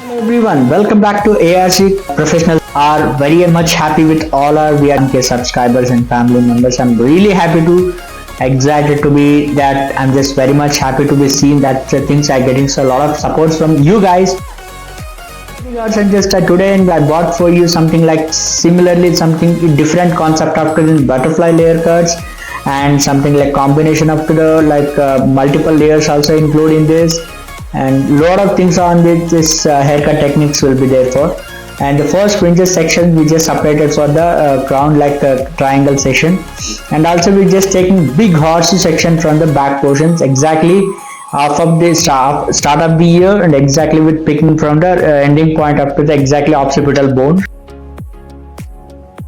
Hello everyone, welcome back to ARC. Professionals are very much happy with all our VRK subscribers and family members. I'm really happy to excited to be that. I'm just very much happy to be seeing that things are getting so a lot of support from you guys. And just today and I bought for you something like similarly something different concept after the butterfly layer cuts and something like combination up to the multiple layers also include in this, and lot of things on this haircut techniques will be there for. And the first fringes section we just separated for the crown triangle section, and also we just taking big horseshoe section from the back portions exactly half of the start of the ear, and exactly with picking from the ending point up to the exactly occipital bone.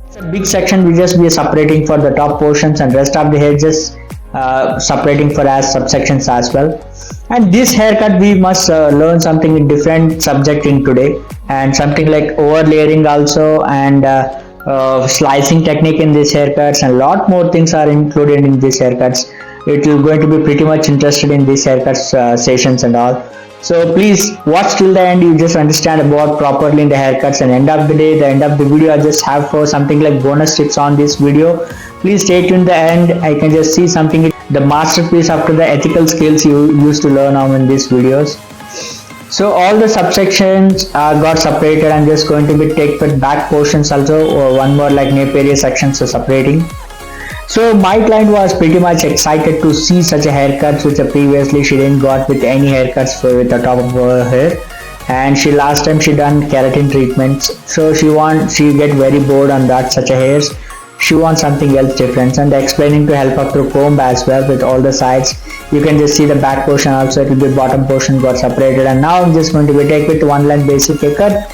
It's a big section we just be separating for the top portions, and rest of the hair just separating for as subsections as well. And this haircut we must learn something in different subject in today, and something like overlayering also, and slicing technique in these haircuts, and lot more things are included in these haircuts. It will going to be pretty much interested in these haircuts sessions and all. So please watch till the end, you just understand about properly in the haircuts, and end of the day, the end of the video I just have for something like bonus tips on this video. Please stay tuned the end. I can just see something the masterpiece after the ethical skills you used to learn on in these videos. So all the subsections got separated. I'm just going to be take the back portions also, or one more like nape area sections are separating. So my client was pretty much excited to see such a haircut which previously she didn't got with any haircuts with the top of her hair, and she last time she done keratin treatments, so she get very bored on that such a hairs. She wants something else different, and explaining to help up through comb as well with all the sides. You can just see the back portion also, it will be bottom portion got separated. And now I'm just going to be take with one line basic haircut.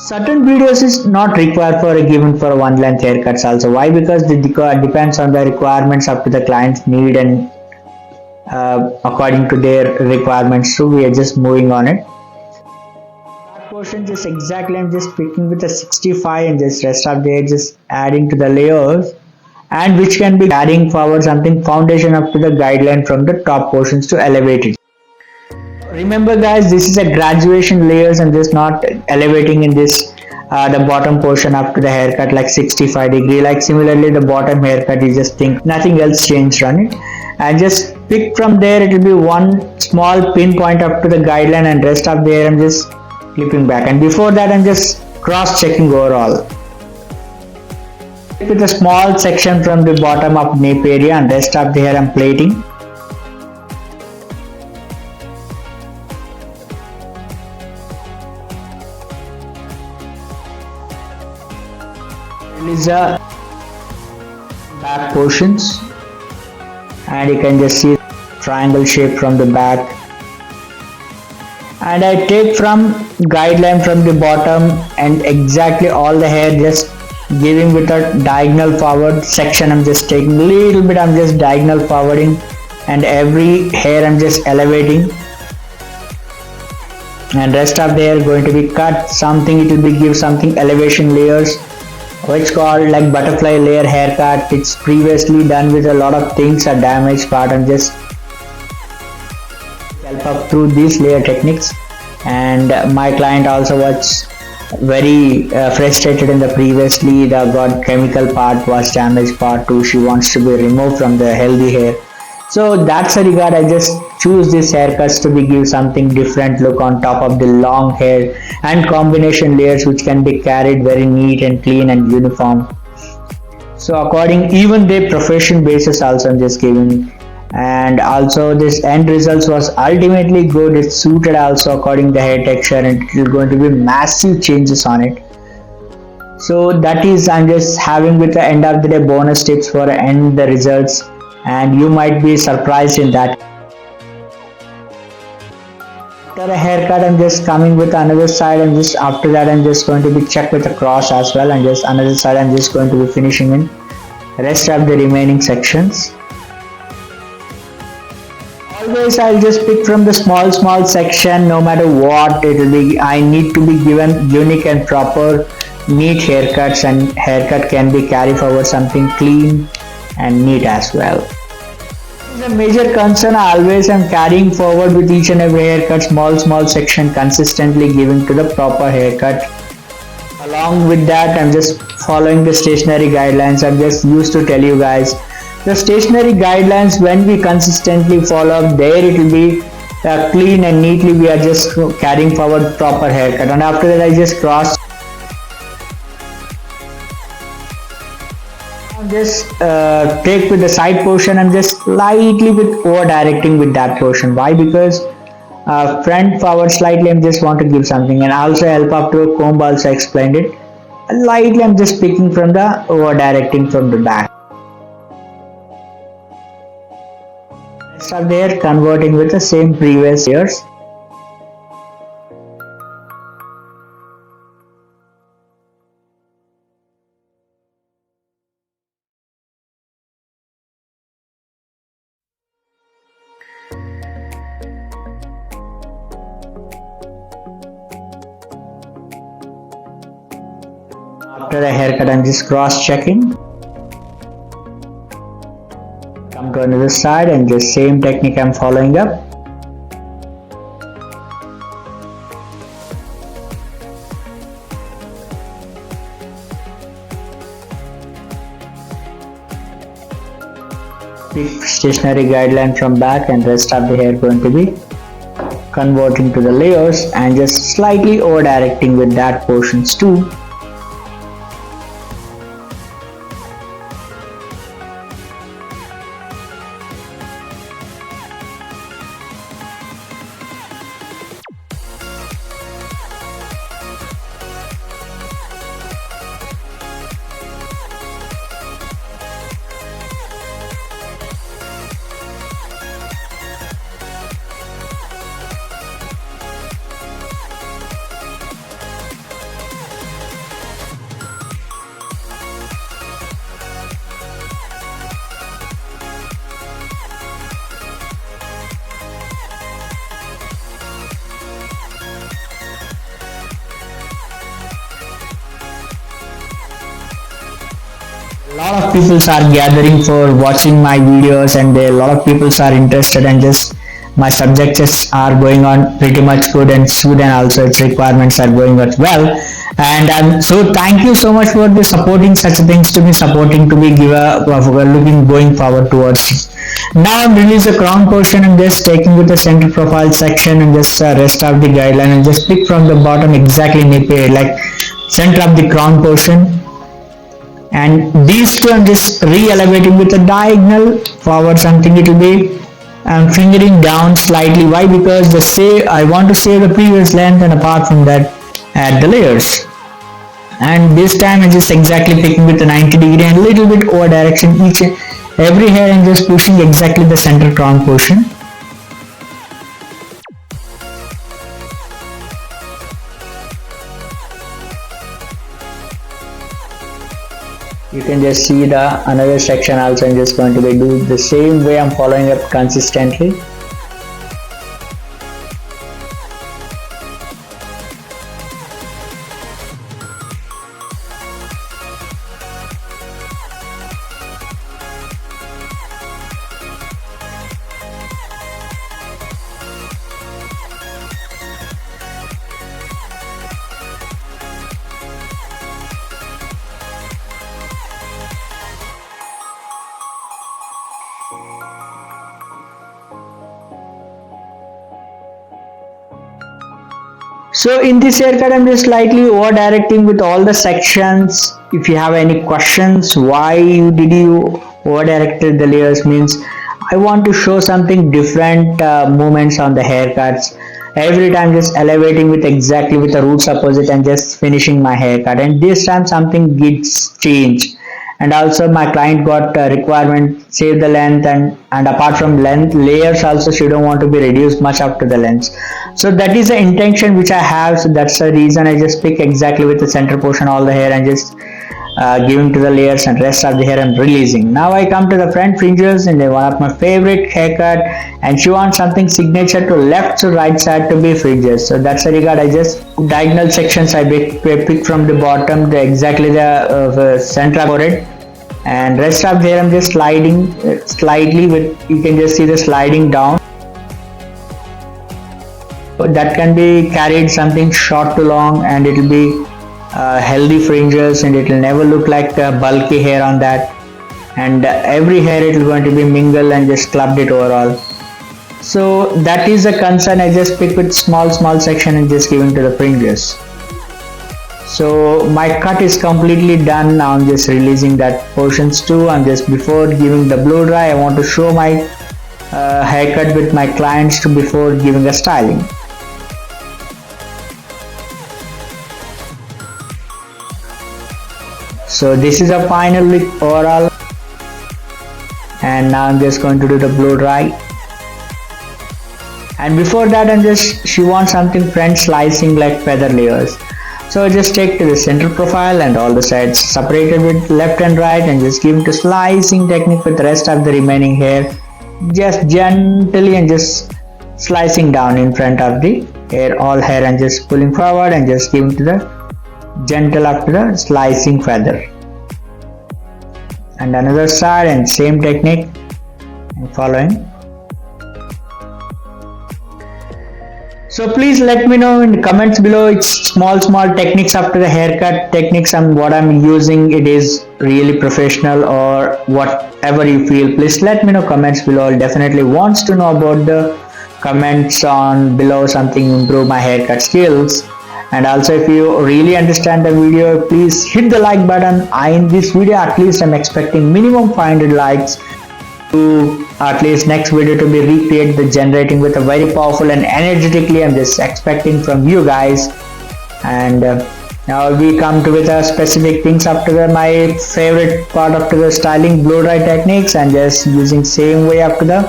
Certain videos is not required for a given for one length haircuts also. Why? Because it depends on the requirements up to the client's need, and according to their requirements. So we are just moving on it. That portion just exactly I'm just picking with a 65, and just rest of the just adding to the layers, and which can be adding forward something foundation up to the guideline from the top portions to elevate it. Remember guys, this is a graduation layers, and just not elevating in this the bottom portion up to the haircut like 65-degree. Like similarly the bottom haircut, you just think nothing else changed on it, and just pick from there. It will be one small pinpoint up to the guideline, and rest of the hair I'm just clipping back. And before that I'm just cross checking overall with a small section from the bottom of nape area, and rest of the hair I'm plating. Is the back portions, and you can just see triangle shape from the back, and I take from guideline from the bottom, and exactly all the hair just giving with a diagonal forward section. I'm just taking a little bit, I'm just diagonal forwarding, and every hair I'm just elevating, and rest of the hair going to be cut something. It will be give something elevation layers, which called like butterfly layer haircut. It's previously done with a lot of things, a damaged part, and just help up through these layer techniques. And my client also was very frustrated in the previously the got chemical part was damaged part too. She wants to be removed from the healthy hair. So that's a regard I just choose this haircuts to be give something different look on top of the long hair, and combination layers which can be carried very neat and clean and uniform. So according even their profession basis also I'm just giving, and also this end results was ultimately good. It suited also according the hair texture, and it is going to be massive changes on it. So that is I'm just having with the end of the day bonus tips for end the results, and you might be surprised in that. After a haircut I'm just coming with another side, and just after that I'm just going to be check with a cross as well, and just another side I'm just going to be finishing in rest of the remaining sections. All Always I'll just pick from the small section. No matter what it will be, I need to be given unique and proper neat haircuts, and haircut can be carry forward something clean and neat as well. This is a major concern I always am carrying forward with each and every haircut. Small section consistently giving to the proper haircut. Along with that, I'm just following the stationery guidelines. I'm just used to tell you guys the stationery guidelines, when we consistently follow there, it will be clean and neatly we are just carrying forward proper haircut. And after that, I just cross, just take with the side portion. I'm just slightly with over directing with that portion. Why? Because front forward slightly, I'm just want to give something, and also help up to a comb. Also explained it lightly. I'm just picking from the over directing from the back. Rest of there converting with the same previous years. After a haircut, I'm just cross checking. Come to another side and just same technique I'm following up. Pick stationary guideline from back, and rest of the hair going to be converting to the layers and just slightly over directing with that portions too. A lot of people are gathering for watching my videos, and a lot of people are interested, and just my subjects are going on pretty much good, and student also its requirements are going on well. And so thank you so much for the supporting such things to me, supporting to me, give a looking going forward towards. Now I'm release the crown portion and just taking with the center profile section, and just rest of the guideline, and just pick from the bottom exactly like center of the crown portion. And these two I'm just re-elevating with a diagonal forward something. It will be I'm fingering down slightly. Why? Because I want to save the previous length, and apart from that add the layers. And this time I'm just exactly picking with a 90° and little bit over direction each every hair, and just pushing exactly the center crown portion. You can just see the another section also. I'm just going to be do the same way. I'm following up consistently. So in this haircut, I'm just slightly over directing with all the sections. If you have any questions, why did you over directed the layers, means I want to show something different movements on the haircuts. Every time just elevating with exactly with the roots opposite and just finishing my haircut. And this time something gets changed. And also my client got a requirement save the length, and apart from length, layers also she don't want to be reduced much up to the length. So that is the intention which I have. So that's the reason I just pick exactly with the center portion all the hair, and just giving to the layers and rest of the hair and releasing. Now I come to the front fringes and one of my favorite haircut, and she wants something signature to left to right side to be fringes. So that's the regard. I just diagonal sections I pick from the bottom to exactly the center for it, and rest of the hair I'm just sliding slightly with, you can just see the sliding down. That can be carried something short to long, and it will be healthy fringes, and it will never look like bulky hair on that, and every hair it is going to be mingled and just clubbed it overall. So that is the concern. I just pick with small section and just giving to the fringes. So my cut is completely done. Now I'm just releasing that portions too, and just before giving the blow dry I want to show my haircut with my clients before giving a styling. So this is a final look overall, and now I'm just going to do the blow dry. And before that she wants something front slicing like feather layers. So I just take to the center profile and all the sides separated with left and right, and just give it a slicing technique with the rest of the remaining hair, just gently and just slicing down in front of the hair, all hair, and just pulling forward and just giving to the gentle after the slicing feather. And another side and same technique and following. So please let me know in the comments below. It's small techniques after the haircut techniques and what I'm using, it is really professional or whatever you feel. Please let me know comments below. I'll definitely wants to know about the comments on below, something improve my haircut skills. And also if you really understand the video, please hit the like button. In this video at least I'm expecting minimum 500 likes to at least next video to be recreate the generating with a very powerful and energetically. I'm just expecting from you guys. And now we come to with a specific things after my favorite part after the styling blow dry techniques, and just using same way after the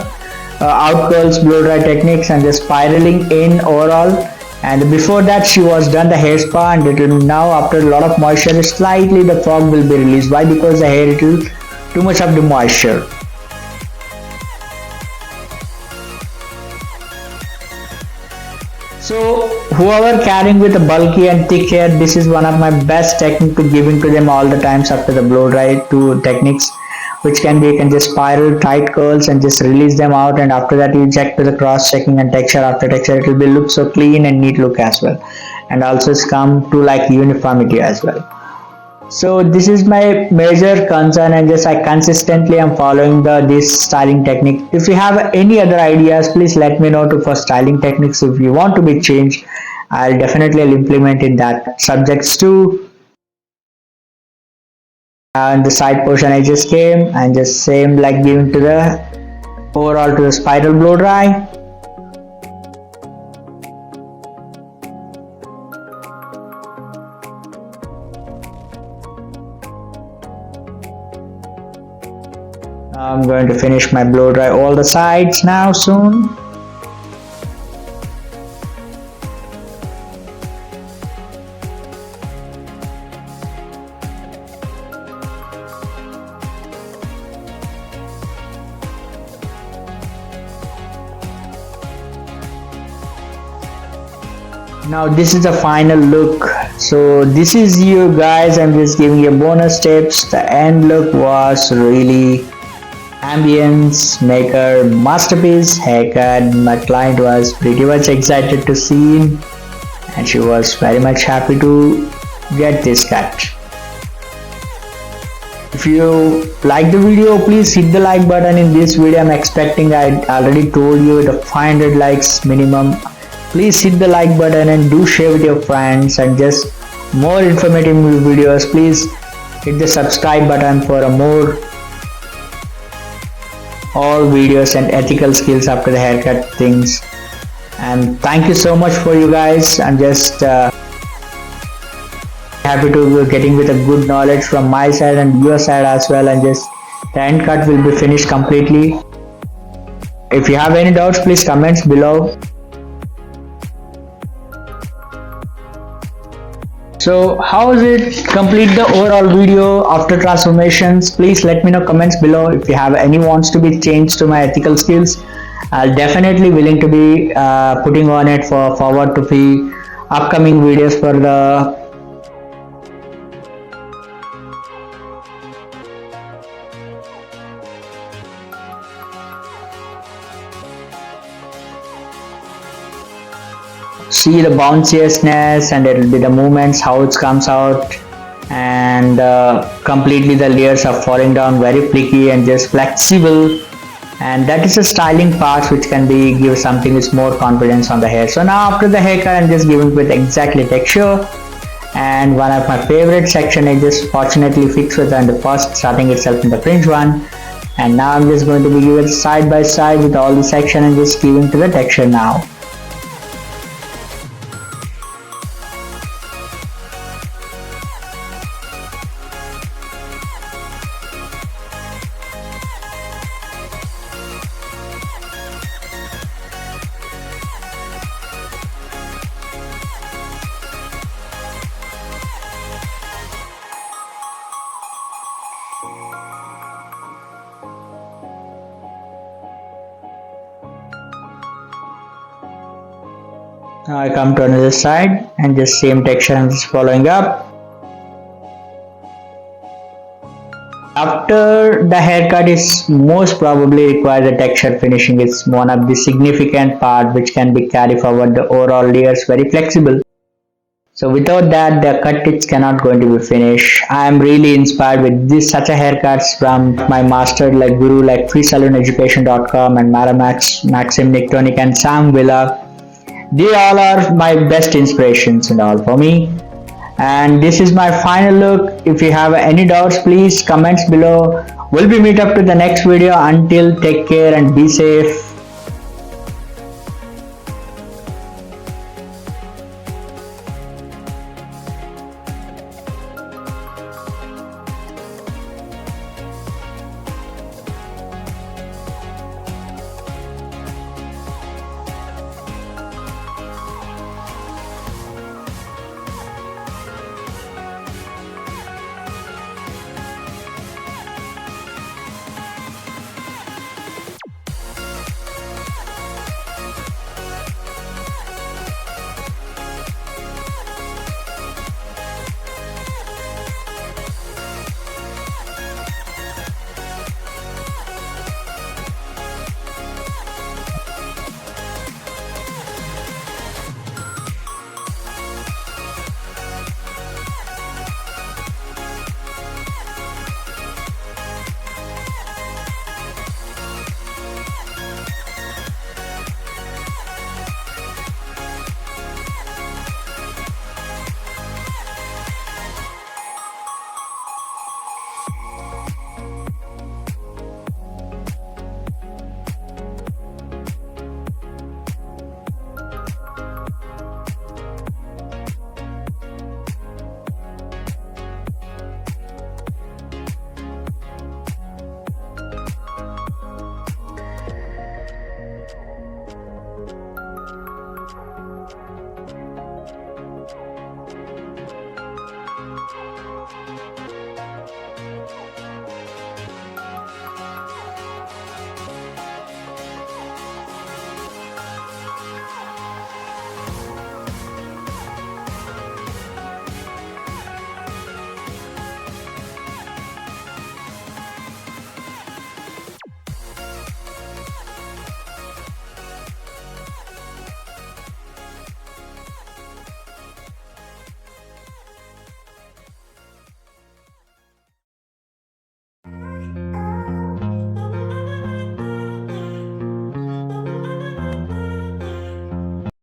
out curls blow dry techniques and just spiraling in overall. And before that she was done the hair spa, and it will now after a lot of moisture slightly the fog will be released. Why? Because the hair it will too much of the moisture. So whoever carrying with a bulky and thick hair, this is one of my best technique to giving to them all the times after the blow dry two techniques, which can be, you can just spiral tight curls and just release them out, and after that you check to the cross checking and texture. After texture it will be look so clean and neat look as well, and also it's come to like uniformity as well. So this is my major concern, and just I consistently am following this styling technique. If you have any other ideas, please let me know for styling techniques. If you want to be changed, I'll definitely implement in that subjects too. And the side portion I just came and just same like giving to the overall to the spiral blow dry. I'm going to finish my blow dry all the sides now soon. Now this is the final look. So this is you guys, I'm just giving you bonus tips. The end look was really ambience maker masterpiece haircut. My client was pretty much excited to see him, and she was very much happy to get this cut. If you like the video, please hit the like button. In this video I'm expecting, I already told you, the 500 likes minimum. Please hit the like button and do share with your friends, and just more informative videos, please hit the subscribe button for a more all videos and ethical skills after the haircut things. And thank you so much for you guys. I'm just happy to be getting with a good knowledge from my side and your side as well, and just the end cut will be finished completely. If you have any doubts, please comment below. So how is it complete the overall video after transformations? Please let me know comments below. If you have any wants to be changed to my ethical skills, I'll definitely willing to be putting on it for forward to be upcoming videos for the see the bounciousness, and it will be the movements how it comes out, and completely the layers are falling down very flaky and just flexible, and that is the styling part which can be give something with more confidence on the hair. So now after the haircut I'm just giving with exactly texture, and one of my favorite section I just fortunately fixed with on the first starting itself in the fringe one, and now I'm just going to be giving side by side with all the section and just giving to the texture now. Now I come to another side and just same texture I'm just following up. After the haircut is most probably require the texture finishing. It's one of the significant part which can be carried forward the overall layers very flexible. So without that the cut tips cannot going to be finished. I am really inspired with this such a haircuts from my master like guru like freesalooneducation.com and Maramax, Maxim Nictonic and Sam Villa. They all are my best inspirations and all for me. And this is my final look. If you have any doubts, please comments below. We'll be meet up to the next video. Until take care and be safe.